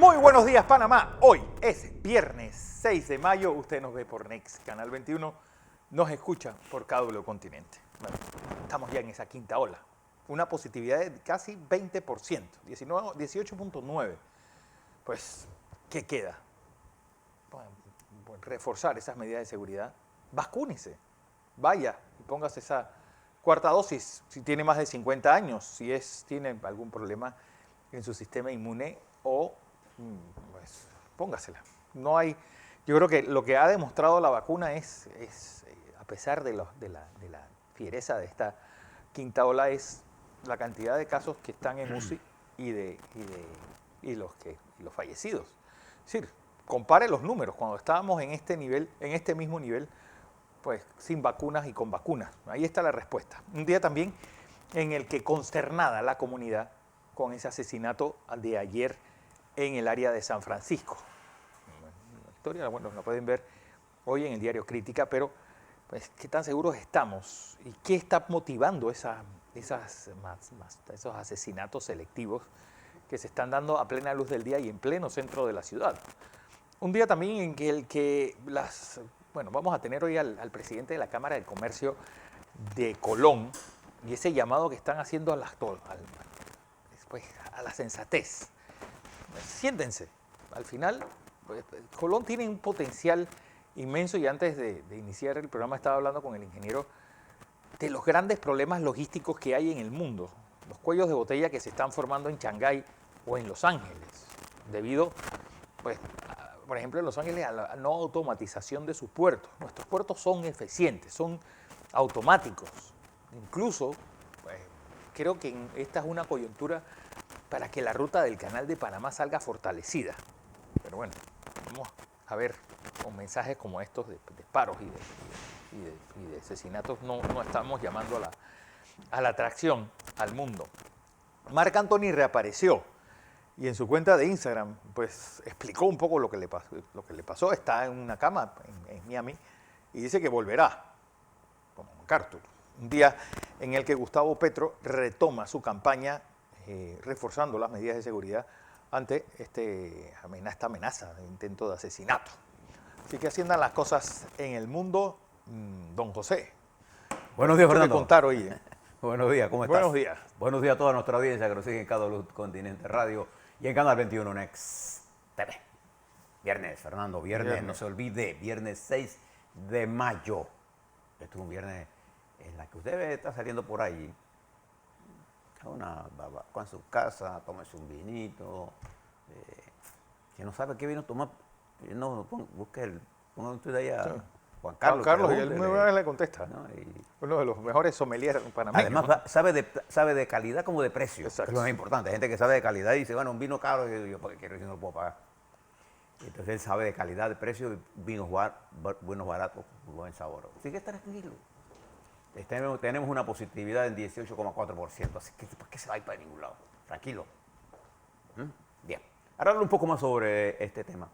Muy buenos días, Panamá. Hoy es viernes 6 de mayo. Usted nos ve por Next, Canal 21. Nos escucha por Cable Continente. Bueno, estamos ya en esa quinta ola. Una positividad de casi 20%, 18.9%. Pues, ¿qué queda? Bueno, reforzar esas medidas de seguridad. Vacúnese. Vaya y póngase esa cuarta dosis si tiene más de 50 años, si tiene algún problema en su sistema inmune o pues póngasela. No hay, yo creo que lo que ha demostrado la vacuna es a pesar de la fiereza de esta quinta ola, es la cantidad de casos que están en UCI y los fallecidos. Es decir, compare los números. Cuando estábamos en este nivel, en este mismo nivel, pues sin vacunas y con vacunas. Ahí está la respuesta. Un día también en el que consternada la comunidad con ese asesinato de ayer en el área de San Francisco. La historia, bueno, la pueden ver hoy en el diario Crítica, pero pues, ¿qué tan seguros estamos? ¿Y qué está motivando esos asesinatos selectivos que se están dando a plena luz del día y en pleno centro de la ciudad? Un día también en que bueno, vamos a tener hoy al presidente de la Cámara de Comercio de Colón y ese llamado que están haciendo a la sensatez. Siéntense. Al final, pues, Colón tiene un potencial inmenso y antes de iniciar el programa estaba hablando con el ingeniero de los grandes problemas logísticos que hay en el mundo, los cuellos de botella que se están formando en Shanghái o en Los Ángeles, debido, pues, por ejemplo, en Los Ángeles a la no automatización de sus puertos. Nuestros puertos son eficientes, son automáticos. Incluso, pues, creo que esta es una coyuntura para que la ruta del Canal de Panamá salga fortalecida. Pero bueno, vamos a ver, con mensajes como estos de paros y de asesinatos, no estamos llamando a la atracción al mundo. Marc Anthony reapareció y en su cuenta de Instagram pues explicó un poco lo que le pasó. Está en una cama en Miami y dice que volverá, como MacArthur. Un día en el que Gustavo Petro retoma su campaña reforzando las medidas de seguridad ante esta amenaza de intento de asesinato. Así que así andan las cosas en el mundo. Don José. Buenos días, Fernando. Que contar hoy. Buenos días, ¿cómo estás? Buenos días. Buenos días a toda nuestra audiencia que nos sigue en Cable Continente Radio y en Canal 21 Next TV. Viernes, Fernando, viernes, no se olvide, viernes 6 de mayo. Este es un viernes en la que usted está saliendo por ahí a una barbacoa en su casa, tómese un vinito. Si no sabe qué vino tomar, no, busque ponga usted ahí a Juan Carlos. Juan Carlos, y él muy le contesta. ¿No? Uno de los mejores sommeliers panameños. Además, ¿no? sabe de calidad como de precio. Exacto. Que es lo más importante. Hay gente que sabe de calidad y dice, bueno, un vino caro, y yo, ¿por qué quiero si no lo puedo pagar? Entonces él sabe de calidad, de precio, vinos buenos, baratos, buen sabor. Así que estar tranquilo. Tenemos una positividad en 18,4%, así que ¿por qué se va a ir para ningún lado? Tranquilo. Bien. Ahora hablo un poco más sobre este tema.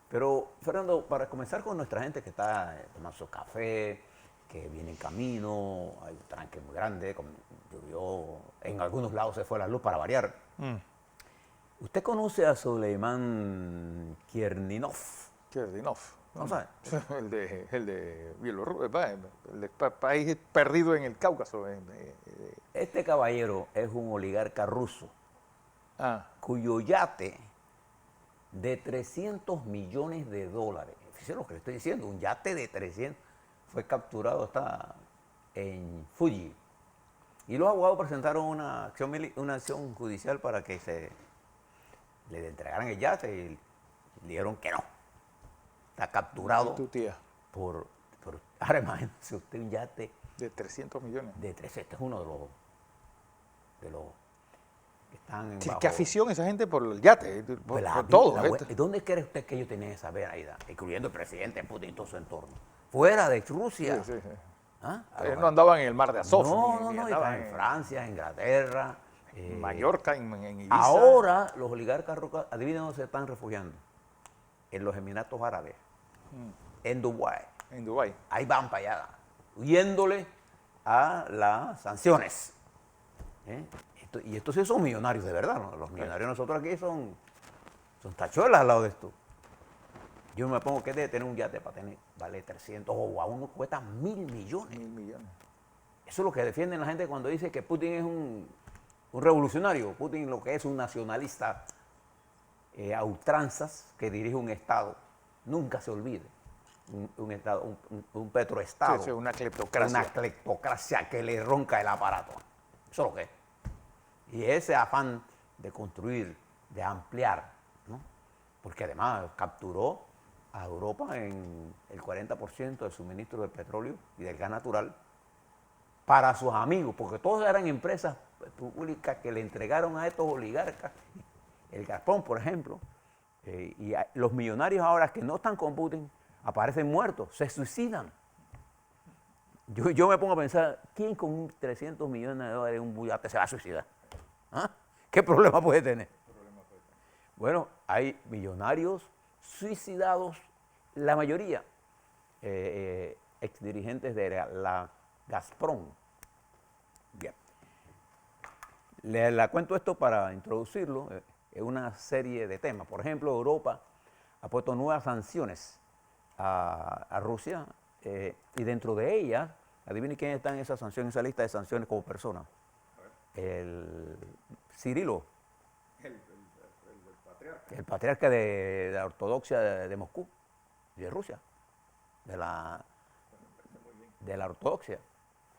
Pero, Fernando, para comenzar con nuestra gente que está tomando su café, que viene en camino, hay un tranque muy grande, como llovió, en algunos lados se fue la luz para variar. ¿Usted conoce a Soleiman Kiernilov? Kiernilov. ¿No sabe? El de Bielorrusia, el país perdido en el Cáucaso. Este caballero es un oligarca ruso cuyo yate de 300 millones de dólares, fíjese lo que le estoy diciendo, un yate de 300, fue capturado, está en Fuji. Y los abogados presentaron una acción judicial para que le entregaran el yate y dijeron que no. Está capturado tu tía. Ahora imagínese usted un yate de 300 millones. De 300, este es uno de los que están sí, bajo. ¿Qué afición esa gente por el yate? Por todo. ¿Dónde cree usted que ellos tenían esa veracidad? Incluyendo el presidente Putin y todo su entorno. Fuera de Rusia. Sí. ¿Ah? Ellos no andaban en el mar de Azov. No, andaban en Francia, en Inglaterra. Mallorca, en Ibiza. Ahora los oligarcas, adivinen dónde se están refugiando. En los Emiratos Árabes. En Dubái. En Dubái. Ahí van para allá, huyéndole a las sanciones. Y estos sí son millonarios de verdad, ¿no? Los millonarios nosotros aquí son Son tachuelas al lado de esto. Yo me pongo que debe tener un yate para tener, vale 300 o a uno cuesta 1.000 millones. 1.000 millones. Eso es lo que defienden la gente cuando dice que Putin es un revolucionario. Putin lo que es un nacionalista a ultranzas que dirige un Estado. Nunca se olvide. Un Estado, un petroestado. Sí, una cleptocracia. Una cleptocracia que le ronca el aparato. Eso es lo que es. Y ese afán de construir, de ampliar, ¿no? Porque además capturó a Europa en el 40% del suministro de petróleo y del gas natural para sus amigos, porque todos eran empresas públicas que le entregaron a estos oligarcas, el Gazprom, por ejemplo, los millonarios ahora que no están con Putin aparecen muertos, se suicidan. Yo me pongo a pensar, ¿quién con 300 millones de dólares en un yate se va a suicidar? ¿Ah? ¿Qué problema puede tener? Bueno, hay millonarios suicidados, la mayoría exdirigentes de la Gazprom. Bien. Le cuento esto para introducirlo en una serie de temas. Por ejemplo, Europa ha puesto nuevas sanciones a Rusia y dentro de ellas, adivinen quién está en esa sanción, en esa lista de sanciones como persona. El Cirilo. El patriarca de la ortodoxia de Moscú, de Rusia, de la ortodoxia.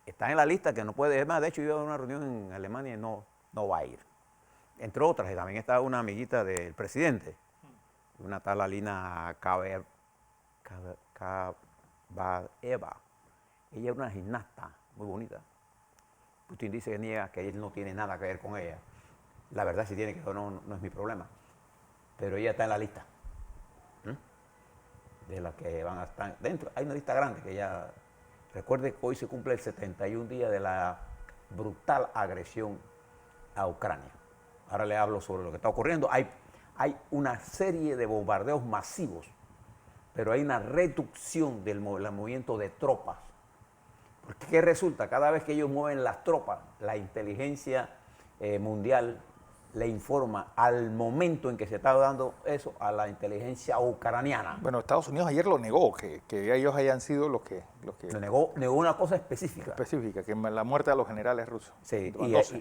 Está en la lista que no puede, es más, de hecho iba a una reunión en Alemania y no va a ir. Entre otras, y también está una amiguita del presidente, una tal Alina Kabaeva. Ella es una gimnasta muy bonita. Putin dice que niega que él no tiene nada que ver con ella. La verdad, si tiene que ver no es mi problema. Pero ella está en la lista. De las que van a estar dentro. Hay una lista grande que ya... Recuerde que hoy se cumple el 71 días de la brutal agresión a Ucrania. Ahora le hablo sobre lo que está ocurriendo. Hay una serie de bombardeos masivos, pero hay una reducción del movimiento de tropas. Porque ¿qué resulta? Cada vez que ellos mueven las tropas, la inteligencia mundial le informa al momento en que se está dando eso a la inteligencia ucraniana. Bueno, Estados Unidos ayer lo negó, que ellos hayan sido los que negó una cosa específica. Específica, que la muerte de los generales rusos. Sí,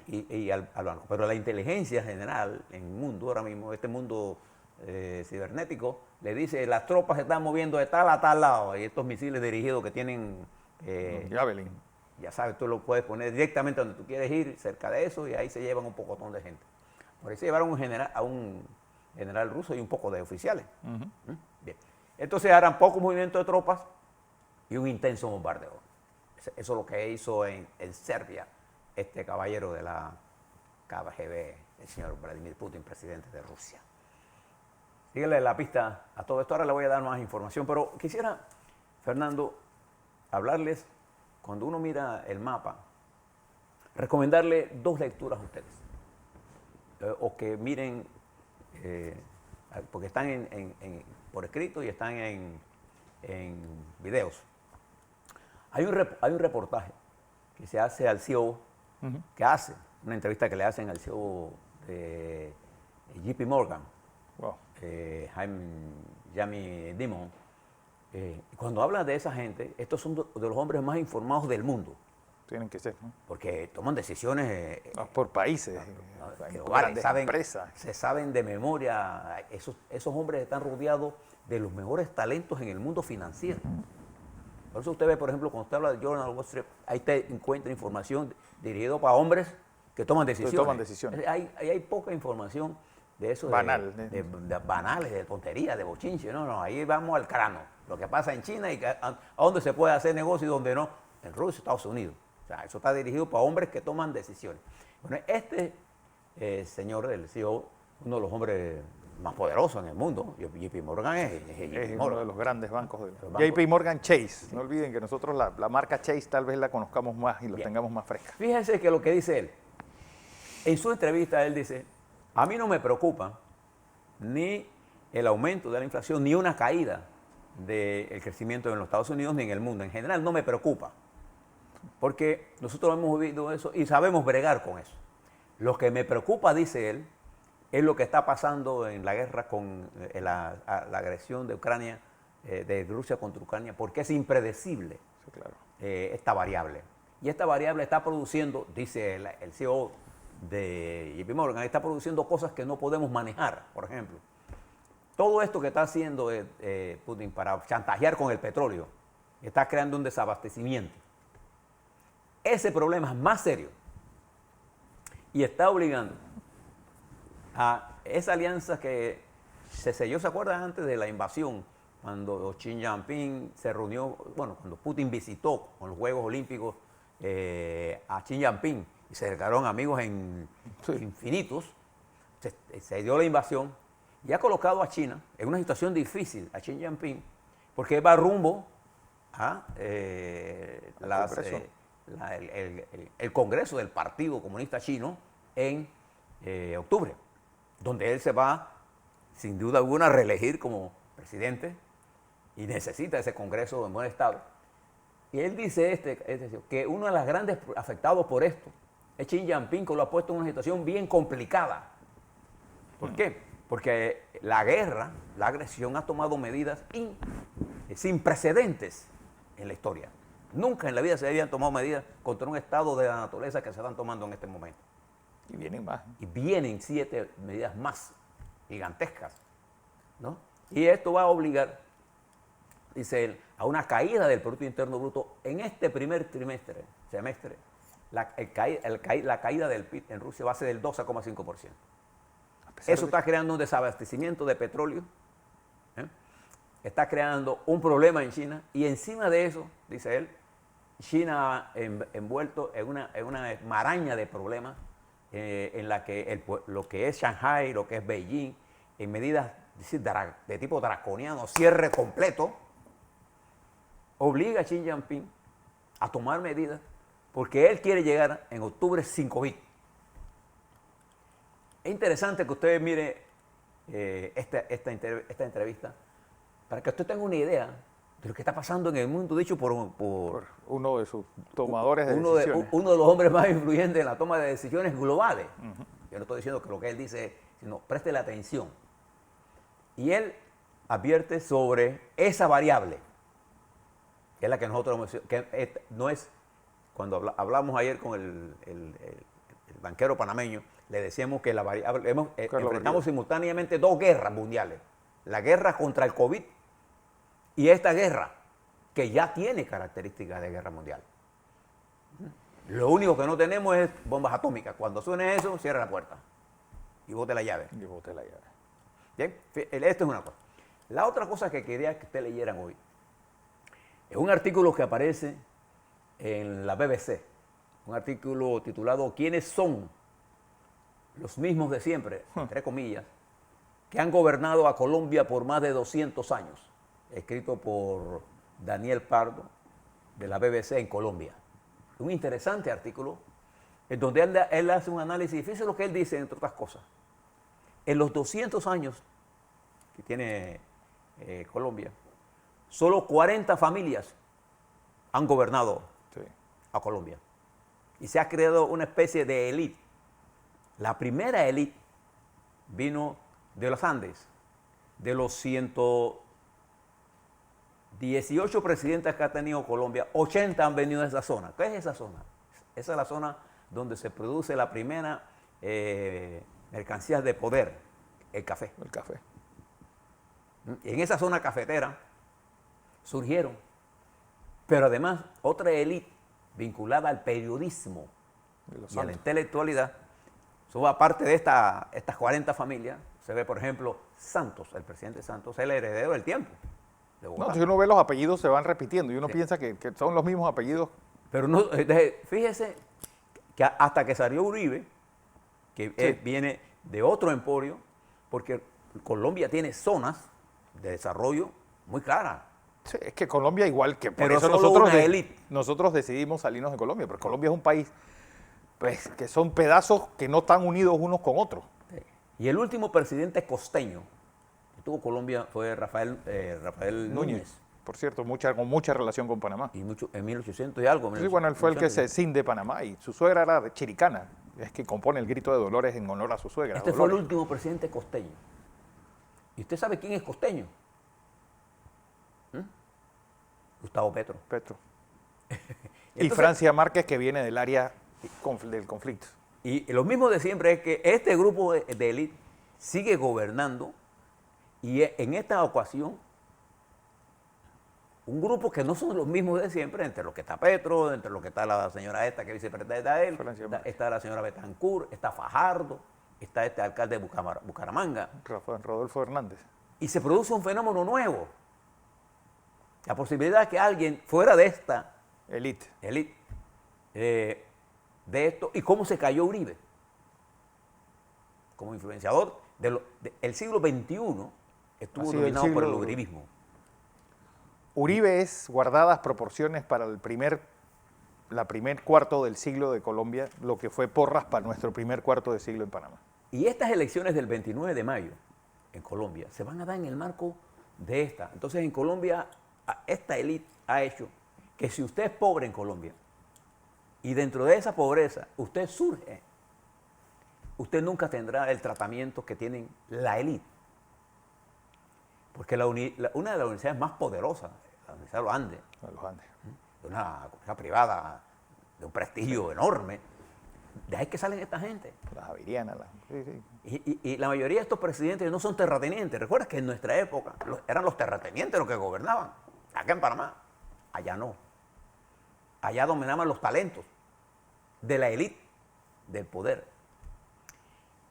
y al banco. Pero la inteligencia general en el mundo, ahora mismo, este mundo cibernético, le dice, las tropas se están moviendo de tal a tal lado, y estos misiles dirigidos que tienen... Javelin. Ya sabes, tú lo puedes poner directamente donde tú quieres ir, cerca de eso, y ahí se llevan un pocotón de gente. Por eso llevaron a un general ruso y un poco de oficiales. Bien. Entonces harán poco movimiento de tropas y un intenso bombardeo. Eso es lo que hizo en Serbia este caballero de la KGB, el señor Vladimir Putin, presidente de Rusia. Síguele la pista a todo esto. Ahora le voy a dar más información, pero quisiera, Fernando, hablarles, cuando uno mira el mapa, recomendarle dos lecturas a ustedes. O que miren, porque están por escrito y están en videos. Hay un reportaje que se hace al CEO, que hace una entrevista que le hacen al CEO de JP Morgan, Jamie Dimon. Cuando habla de esa gente, estos son de los hombres más informados del mundo. Tienen que ser, ¿no? Porque toman decisiones... por países, grandes empresas. Se saben de memoria. Esos hombres están rodeados de los mejores talentos en el mundo financiero. Por eso usted ve, por ejemplo, cuando usted habla de Journal of Wall Street, ahí te encuentra información dirigida para hombres que toman decisiones. Hay poca información de eso. Banal. De banales, de tonterías, de bochinche. No, ahí vamos al grano. Lo que pasa en China y a dónde se puede hacer negocio y dónde no. En Rusia, Estados Unidos. O sea, eso está dirigido para hombres que toman decisiones. Bueno, este señor, el CEO, uno de los hombres más poderosos en el mundo, JP Morgan es uno de los grandes bancos. JP Morgan Chase. Sí. No olviden que nosotros la marca Chase tal vez la conozcamos más y lo tengamos más fresca. Fíjense que lo que dice él, en su entrevista él dice, a mí no me preocupa ni el aumento de la inflación, ni una caída del crecimiento en los Estados Unidos, ni en el mundo. En general no me preocupa. Porque nosotros hemos vivido eso y sabemos bregar con eso. Lo que me preocupa, dice él, es lo que está pasando en la guerra con la agresión de Ucrania, de Rusia contra Ucrania, porque es impredecible Sí, claro. esta variable. Y esta variable está produciendo, dice el CEO de JP Morgan, está produciendo cosas que no podemos manejar. Por ejemplo, todo esto que está haciendo Putin para chantajear con el petróleo, está creando un desabastecimiento. Ese problema es más serio y está obligando a esa alianza que se selló, ¿se acuerdan antes de la invasión? Cuando Xi Jinping se reunió, bueno, cuando Putin visitó con los Juegos Olímpicos a Xi Jinping y se declararon amigos infinitos, se dio la invasión y ha colocado a China en una situación difícil, a Xi Jinping, porque va rumbo a el Congreso del Partido Comunista Chino en octubre, donde él se va, sin duda alguna, a reelegir como presidente y necesita ese Congreso en buen estado. Y él dice que uno de los grandes afectados por esto es Xi Jinping, que lo ha puesto en una situación bien complicada. ¿Por qué? Porque la guerra, la agresión ha tomado medidas sin precedentes en la historia. Nunca en la vida se habían tomado medidas contra un estado de la naturaleza que se están tomando en este momento. Y vienen más. Y vienen 7 medidas más gigantescas, ¿no? Y esto va a obligar, dice él, a una caída del Producto Interno Bruto en este primer semestre. La caída del PIB en Rusia va a ser del 12,5%. Eso está creando un desabastecimiento de petróleo, está creando un problema en China y encima de eso, dice él, China envuelto en una maraña de problemas en la que lo que es Shanghai, lo que es Beijing, en medidas de tipo draconiano, cierre completo, obliga a Xi Jinping a tomar medidas porque él quiere llegar en octubre sin COVID. Es interesante que usted mire esta entrevista para que usted tenga una idea de lo que está pasando en el mundo, dicho por uno de sus tomadores de decisiones. Uno de los hombres más influyentes en la toma de decisiones globales. Yo no estoy diciendo que lo que él dice, sino préstele atención. Y él advierte sobre esa variable, que es la que nosotros que no es, cuando hablamos ayer con el banquero panameño, le decíamos que la variable, enfrentamos simultáneamente 2 guerras mundiales. La guerra contra el COVID y esta guerra, que ya tiene características de guerra mundial. Lo único que no tenemos es bombas atómicas. Cuando suene eso, cierra la puerta y bote la llave. Bien, esto es una cosa. La otra cosa que quería que ustedes leyeran hoy es un artículo que aparece en la BBC, un artículo titulado ¿Quiénes son los mismos de siempre?, entre comillas, que han gobernado a Colombia por más de 200 años, escrito por Daniel Pardo, de la BBC en Colombia. Un interesante artículo en donde él hace un análisis, fíjense lo que él dice, entre otras cosas. En los 200 años que tiene Colombia, solo 40 familias han gobernado a Colombia. Y se ha creado una especie de élite. La primera élite vino de los Andes. De los 118 presidentes que ha tenido Colombia, 80 han venido de esa zona. ¿Qué es esa zona? Esa es la zona donde se produce la primera mercancía de poder, el café. El café. Y en esa zona cafetera surgieron, pero además otra élite vinculada al periodismo y a la intelectualidad. Aparte de estas 40 familias, se ve, por ejemplo, Santos, el presidente Santos, el heredero del tiempo. No, si uno ve los apellidos se van repitiendo y uno piensa que son los mismos apellidos. Pero no, fíjese que hasta que salió Uribe, que viene de otro emporio, porque Colombia tiene zonas de desarrollo muy claras. Sí, es que Colombia igual que por pero eso nosotros decidimos salirnos de Colombia, porque Colombia es un país pues, que son pedazos que no están unidos unos con otros. Sí. Y el último presidente costeño que tuvo Colombia fue Rafael Núñez. Por cierto, con mucha relación con Panamá. Y en 1800 y algo. Sí, bueno, él fue el que se cinde Panamá y su suegra era chiricana. Es que compone el grito de Dolores en honor a su suegra. Este fue el Dolores. último presidente costeño. ¿Y usted sabe quién es costeño? ¿Mm? Gustavo Petro. Petro. Y Entonces, Francia Márquez, que viene del área del conflicto. y lo mismo de siempre es que este grupo de élite sigue gobernando y en esta ocasión un grupo que no son los mismos de siempre, entre los que está Petro, entre los que está la señora esta que es vicepresidenta de él, Francia está, Márquez. está la señora Betancourt, está Fajardo, está este alcalde de Bucaramanga, Rodolfo Hernández. y se produce un fenómeno nuevo. La posibilidad de que alguien fuera de esta Elite. élite, de esto, y cómo se cayó Uribe como influenciador del siglo XXI, estuvo Ha sido el dominado por el siglo- uribismo. Uribe es, guardadas proporciones para la primer cuarto del siglo de Colombia, lo que fue Porras para nuestro primer cuarto de siglo en Panamá. Y estas elecciones del 29 de mayo en Colombia se van a dar en el marco de esta. Entonces en Colombia esta élite ha hecho que si usted es pobre en Colombia y dentro de esa pobreza usted surge, usted nunca tendrá el tratamiento que tienen la élite. Porque una de las universidades más poderosas, la Universidad de los Andes, A los Andes. una universidad privada de un prestigio enorme, de ahí que salen esta gente. La Javeriana. Sí, sí. Y la mayoría de estos presidentes no son terratenientes. Recuerda que en nuestra época eran los terratenientes los que gobernaban. Acá en Panamá, allá no. Allá dominaban los talentos de la élite, del poder.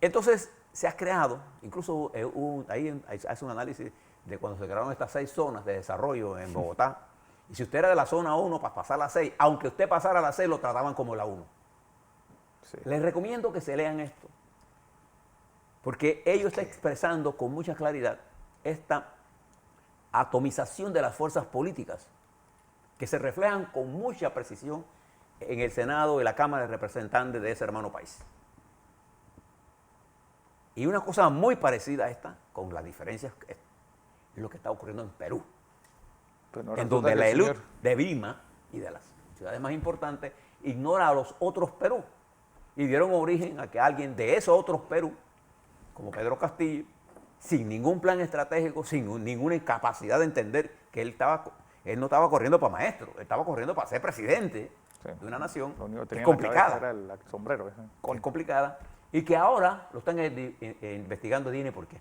Entonces se ha creado, incluso ahí hace un análisis de cuando se crearon estas 6 zonas de desarrollo en Bogotá. Y si usted era de la zona 1 para pasar a la 6, aunque usted pasara a la 6, lo trataban como la 1. Sí. Les recomiendo que se lean esto, porque ellos están expresando con mucha claridad esta atomización de las fuerzas políticas que se reflejan con mucha precisión en el Senado y la Cámara de Representantes de ese hermano país. Y una cosa muy parecida a esta, con las diferencias, es lo que está ocurriendo en Perú, Pero no en resulta donde que la el élite señor- de Lima y de las ciudades más importantes ignora a los otros Perú y dieron origen a que alguien de esos otros Perú, como Pedro Castillo, sin ningún plan estratégico, sin ninguna capacidad de entender que él no estaba corriendo para maestro, él estaba corriendo para ser presidente Sí. de una nación Lo único que que tenía es en la cabeza complicada, era el sombrero. ese. es complicada, y que ahora lo están investigando, dime por qué.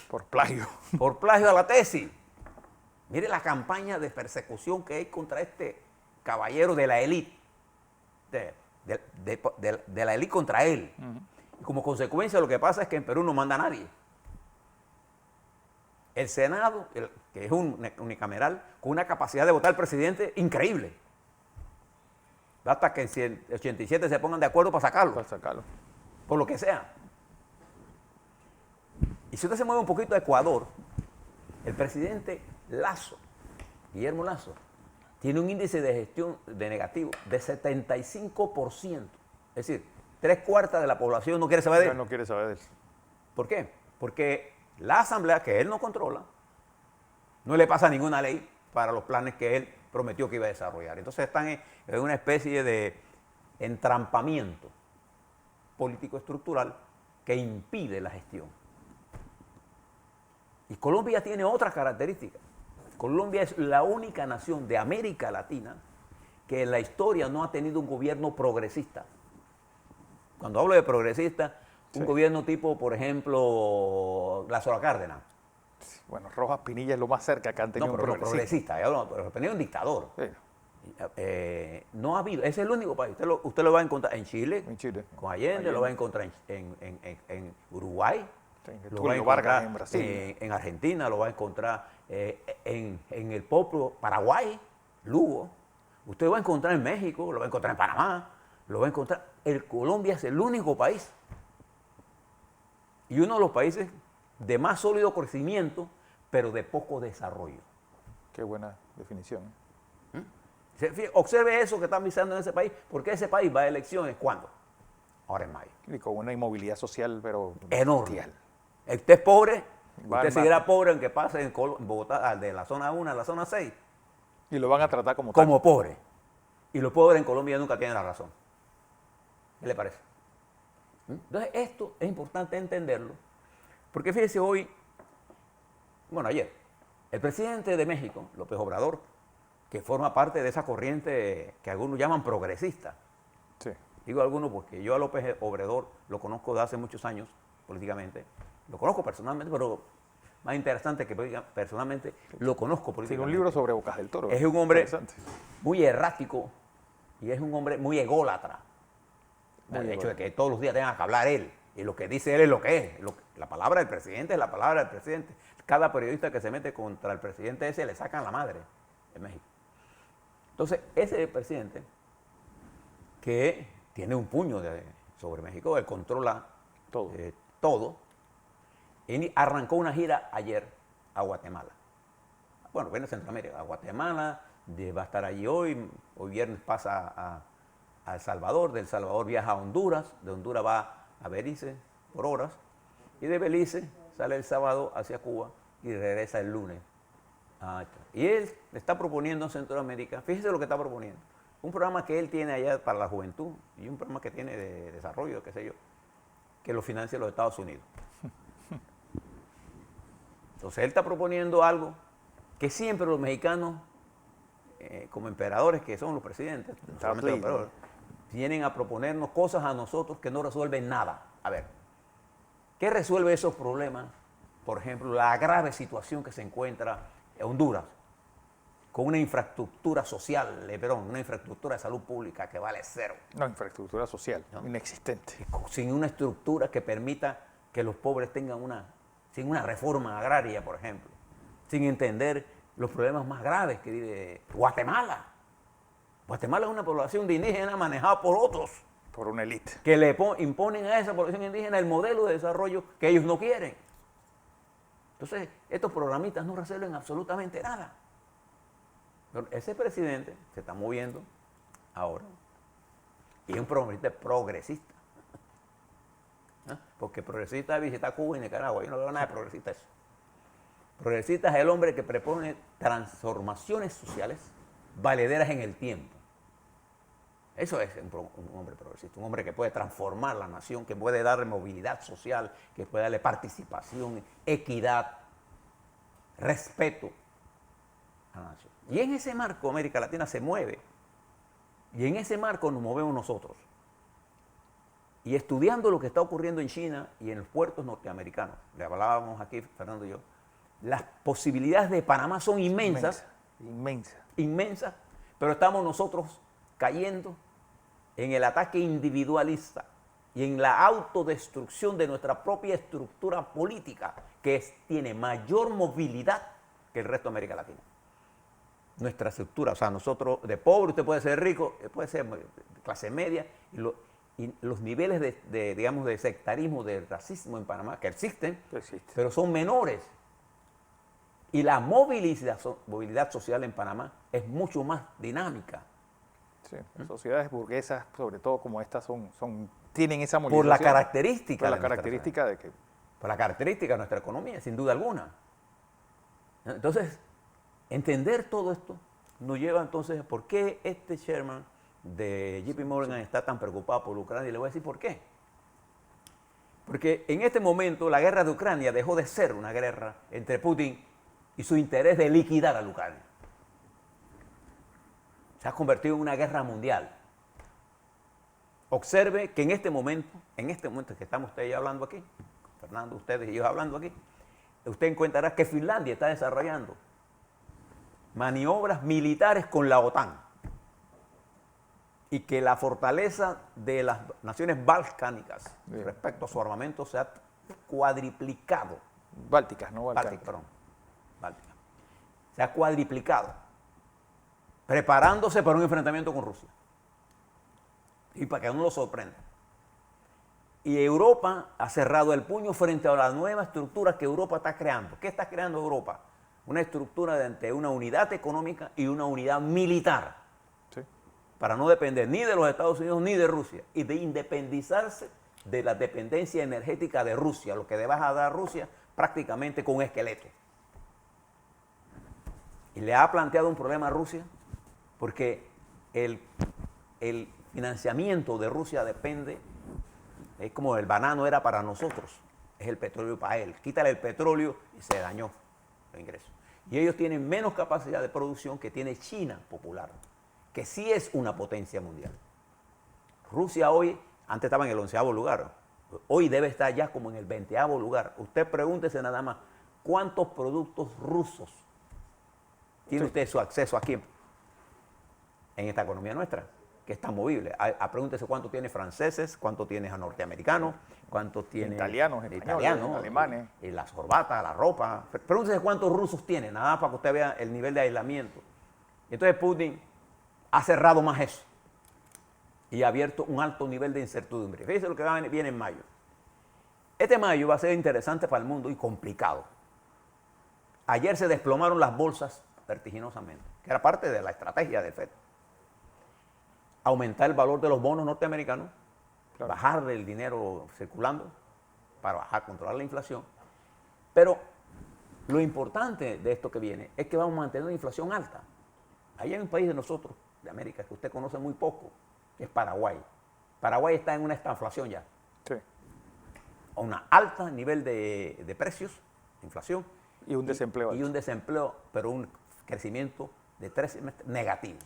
Por plagio. Por plagio a la tesis. Mire la campaña de persecución que hay contra este caballero de la élite, de la élite contra él. Y como consecuencia lo que pasa es que en Perú no manda nadie. El Senado, que es un unicameral, con una capacidad de votar al presidente increíble. Basta que en 87 se pongan de acuerdo para sacarlo, Para sacarlo. por lo que sea. Y si usted se mueve un poquito a Ecuador, el presidente Lasso, Guillermo Lasso, tiene un índice de gestión de negativo de 75%. Es decir, 3/4 de la población no quiere saber de Ya él. no quiere saber de él. ¿Por qué? Porque la asamblea, que él no controla, no le pasa ninguna ley para los planes que él prometió que iba a desarrollar. Entonces están en una especie de entrampamiento político estructural que impide la gestión. Y Colombia tiene otras características. Colombia es la única nación de América Latina que en la historia no ha tenido un gobierno progresista. Cuando hablo de progresista, un Sí. gobierno tipo, por ejemplo, Lázaro Cárdenas. Bueno, Rojas Pinilla es lo más cerca que han tenido No, un pero progresista. progresista, pero tenía un dictador. Sí, No ha habido, ese es el único país. Usted lo va a encontrar en Chile, en Chile. con Allende, lo va a encontrar en Uruguay, Sí, en lo va a Tulio Vargas encontrar en Brasil. en Argentina, lo va a encontrar en el propio Paraguay, Lugo. Usted lo va a encontrar en México, lo va a encontrar en Panamá, lo va a encontrar. Colombia es el único país y uno de los países de más sólido crecimiento, pero de poco desarrollo. Qué buena definición. Observe eso que están visando en ese país, porque ese país va a elecciones, ¿cuándo? Ahora en mayo. Y con una inmovilidad social, pero Enorme. bestial. Usted es pobre, Va usted al seguirá mar. pobre aunque pase en Bogotá, de la zona 1 a la zona 6, Y lo van a tratar como tal. como pobre. Y los pobres en Colombia nunca tienen la razón. ¿Qué le parece? Entonces, esto es importante entenderlo, porque fíjese hoy, bueno, ayer, el presidente de México, López Obrador, que forma parte de esa corriente que algunos llaman progresista. Sí. Digo algunos porque yo a López Obrador lo conozco de hace muchos años políticamente, lo conozco personalmente, pero más interesante que personalmente lo conozco políticamente. Tiene un libro sobre Bocas del Toro. Es un hombre muy errático y es un hombre muy ególatra. El hecho de que todos los días tenga que hablar él y lo que dice él es lo que es. La palabra del presidente es la palabra del presidente. Cada periodista que se mete contra el presidente ese le sacan la madre en México. Entonces, ese presidente que tiene un puño sobre México, él controla todo, y arrancó una gira ayer a Guatemala. Bueno, viene a Centroamérica, a Guatemala, va a estar allí hoy viernes pasa a El Salvador, de El Salvador viaja a Honduras, de Honduras va a Belice por horas, y de Belice sale el sábado hacia Cuba y regresa el lunes. Y él le está proponiendo en Centroamérica, fíjese lo que está proponiendo, un programa que él tiene allá para la juventud y un programa que tiene de desarrollo, qué sé yo, que lo financia los Estados Unidos. Entonces él está proponiendo algo que siempre los mexicanos, como emperadores que son los presidentes, vienen a proponernos cosas a nosotros que no resuelven nada. A ver, ¿qué resuelve esos problemas? Por ejemplo, la grave situación que se encuentra en Honduras, con una infraestructura social, una infraestructura de salud pública que vale cero. No, infraestructura social, ¿no? Inexistente. Sin una estructura que permita que los pobres tengan sin una reforma agraria, por ejemplo, sin entender los problemas más graves que vive Guatemala. Guatemala es una población de indígenas manejada por otros. Por una élite. Que le imponen a esa población indígena el modelo de desarrollo que ellos no quieren. Entonces, estos programitas no resuelven absolutamente nada. Pero ese presidente se está moviendo ahora y es un progresista. ¿Ah? Porque progresista es visitar Cuba y Nicaragua. Yo no veo nada de progresista eso. Progresista es el hombre que propone transformaciones sociales valederas en el tiempo. Eso es un hombre progresista, un hombre que puede transformar la nación, que puede darle movilidad social, que puede darle participación, equidad, respeto a la nación. Y en ese marco América Latina se mueve. Y en ese marco nos movemos nosotros. Y estudiando lo que está ocurriendo en China y en los puertos norteamericanos, le hablábamos aquí, Fernando y yo, las posibilidades de Panamá son inmensas. Inmensas, pero estamos nosotros cayendo en el ataque individualista y en la autodestrucción de nuestra propia estructura política, que tiene mayor movilidad que el resto de América Latina. Nuestra estructura, o sea, nosotros de pobre, usted puede ser rico, puede ser de clase media, y los niveles digamos, de sectarismo, de racismo en Panamá, que existen, pero son menores. Y la movilidad social en Panamá es mucho más dinámica. Sí, las sociedades burguesas, sobre todo como estas, tienen esa movilización. Por la característica. Por la característica de nuestra economía, sin duda alguna. Entonces, entender todo esto nos lleva entonces a por qué este chairman de JP Morgan está tan preocupado por Ucrania. Y le voy a decir por qué. Porque en este momento la guerra de Ucrania dejó de ser una guerra entre Putin y su interés de liquidar a Ucrania. Se ha convertido en una guerra mundial. Observe que en este momento que estamos ustedes y yo hablando aquí, Fernando, ustedes y yo hablando aquí, usted encontrará que Finlandia está desarrollando maniobras militares con la OTAN y que la fortaleza de las naciones balcánicas respecto a su armamento se ha cuadriplicado. Bálticas, ¿no? Báltica. Se ha cuadriplicado, preparándose para un enfrentamiento con Rusia. Y para que no lo sorprenda. Y Europa ha cerrado el puño frente a la nueva estructura que Europa está creando. ¿Qué está creando Europa? Una estructura entre una unidad económica y una unidad militar. Sí. Para no depender ni de los Estados Unidos ni de Rusia. Y de independizarse de la dependencia energética de Rusia, lo que le va a dar a Rusia prácticamente con un esqueleto. Y le ha planteado un problema a Rusia porque el financiamiento de Rusia depende es como el banano era para nosotros, es el petróleo para él. Quítale el petróleo y se dañó los ingresos. Y ellos tienen menos capacidad de producción que tiene China popular, que sí es una potencia mundial. Rusia hoy, antes estaba en el 11º lugar, hoy debe estar ya como en el 20º lugar. Usted pregúntese nada más, ¿cuántos productos rusos tiene usted su acceso aquí en esta economía nuestra, que es tan movible? Pregúntese cuánto tiene franceses, cuánto tiene a norteamericanos, cuánto tiene italianos, españoles, alemanes. Y las corbatas, la ropa. Pregúntese cuántos rusos tiene, nada más para que usted vea el nivel de aislamiento. Entonces Putin ha cerrado más eso y ha abierto un alto nivel de incertidumbre. Fíjese lo que viene en mayo. Este mayo va a ser interesante para el mundo y complicado. Ayer se desplomaron las bolsas vertiginosamente, que era parte de la estrategia del FED. Aumentar el valor de los bonos norteamericanos, claro, bajar el dinero circulando para controlar la inflación. Pero lo importante de esto que viene es que vamos a mantener una inflación alta. Ahí hay un país de nosotros, de América, que usted conoce muy poco, que es Paraguay. Paraguay está en una estanflación ya. Sí. A un alto nivel de precios, inflación. Y un desempleo. Y un desempleo, pero un crecimiento de 3 semestres negativo.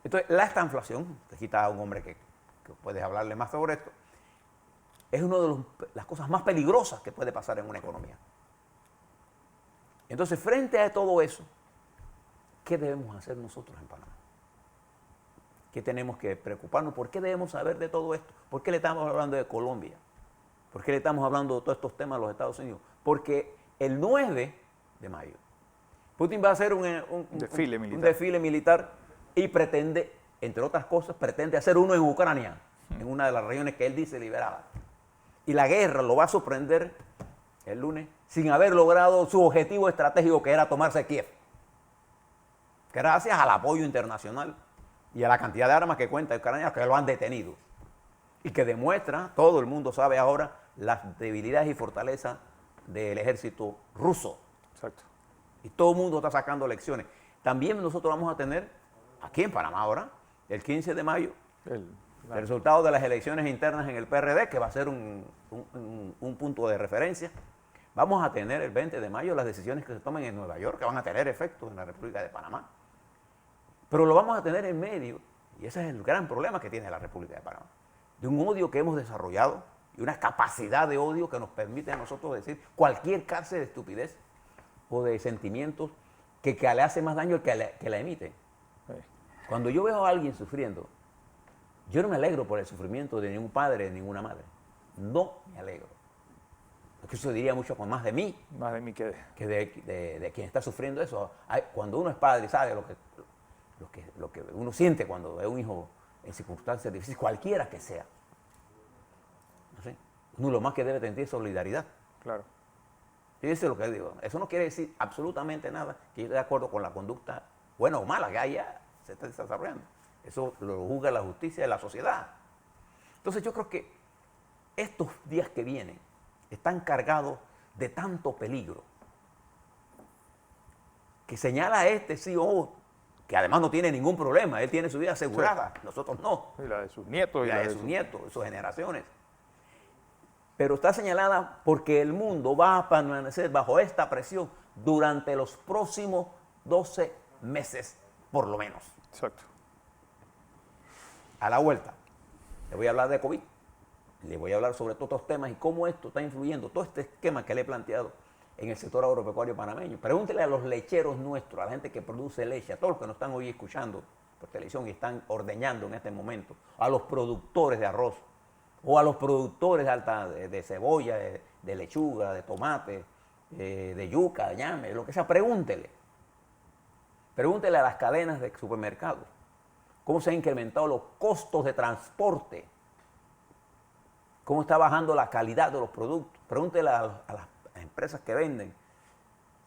Entonces, la estanflación, te quita a un hombre que puedes hablarle más sobre esto, es una de las cosas más peligrosas que puede pasar en una economía. Entonces, frente a todo eso, ¿qué debemos hacer nosotros en Panamá? ¿Qué tenemos que preocuparnos? ¿Por qué debemos saber de todo esto? ¿Por qué le estamos hablando de Colombia? ¿Por qué le estamos hablando de todos estos temas a los Estados Unidos? Porque el 9 de mayo, Putin va a hacer un desfile militar y pretende, entre otras cosas, pretende hacer uno en Ucrania, en una de las regiones que él dice liberadas. Y la guerra lo va a sorprender el lunes sin haber logrado su objetivo estratégico, que era tomarse Kiev. Gracias al apoyo internacional y a la cantidad de armas que cuenta Ucrania, que lo han detenido. Y que demuestra, todo el mundo sabe ahora, las debilidades y fortalezas del ejército ruso. Exacto. Y todo el mundo está sacando lecciones. También nosotros vamos a tener, aquí en Panamá ahora, el 15 de mayo, el resultado de las elecciones internas en el PRD, que va a ser un punto de referencia. Vamos a tener el 20 de mayo las decisiones que se tomen en Nueva York, que van a tener efectos en la República de Panamá. Pero lo vamos a tener en medio, y ese es el gran problema que tiene la República de Panamá, de un odio que hemos desarrollado y una capacidad de odio que nos permite a nosotros decir cualquier clase de estupidez o de sentimientos que le hace más daño el que la emite. Cuando yo veo a alguien sufriendo, yo no me alegro por el sufrimiento de ningún padre, de ninguna madre. No me alegro. Porque eso diría mucho más de mí. Más de mí que de quien está sufriendo eso. Cuando uno es padre, sabe lo que uno siente cuando ve a un hijo en circunstancias difíciles, cualquiera que sea. ¿No sé? Uno lo más que debe sentir es solidaridad. Claro. Y eso es lo que digo. Eso no quiere decir absolutamente nada que yo esté de acuerdo con la conducta buena o mala que allá se está desarrollando. Eso lo juzga la justicia de la sociedad. Entonces yo creo que estos días que vienen están cargados de tanto peligro que señala a este CEO, que además no tiene ningún problema, él tiene su vida asegurada, sí, nosotros no. Y la de sus nietos. Y la de sus nietos, de sus generaciones. Pero está señalada porque el mundo va a permanecer bajo esta presión durante los próximos 12 meses, por lo menos. Exacto. A la vuelta, le voy a hablar de COVID, le voy a hablar sobre todos estos temas y cómo esto está influyendo, todo este esquema que le he planteado en el sector agropecuario panameño. Pregúntele a los lecheros nuestros, a la gente que produce leche, a todos los que nos están hoy escuchando por televisión y están ordeñando en este momento, a los productores de arroz, o a los productores de cebolla, de lechuga, de tomate, de yuca, de ñame, lo que sea, pregúntele. Pregúntele a las cadenas de supermercados cómo se han incrementado los costos de transporte, cómo está bajando la calidad de los productos. Pregúntele a las empresas que venden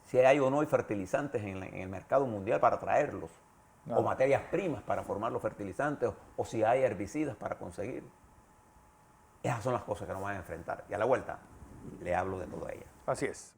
si hay o no hay fertilizantes en el mercado mundial para traerlos, o materias primas para formar los fertilizantes, o si hay herbicidas para conseguirlos. Esas son las cosas que nos van a enfrentar. Y a la vuelta le hablo de todas ellas. Así es.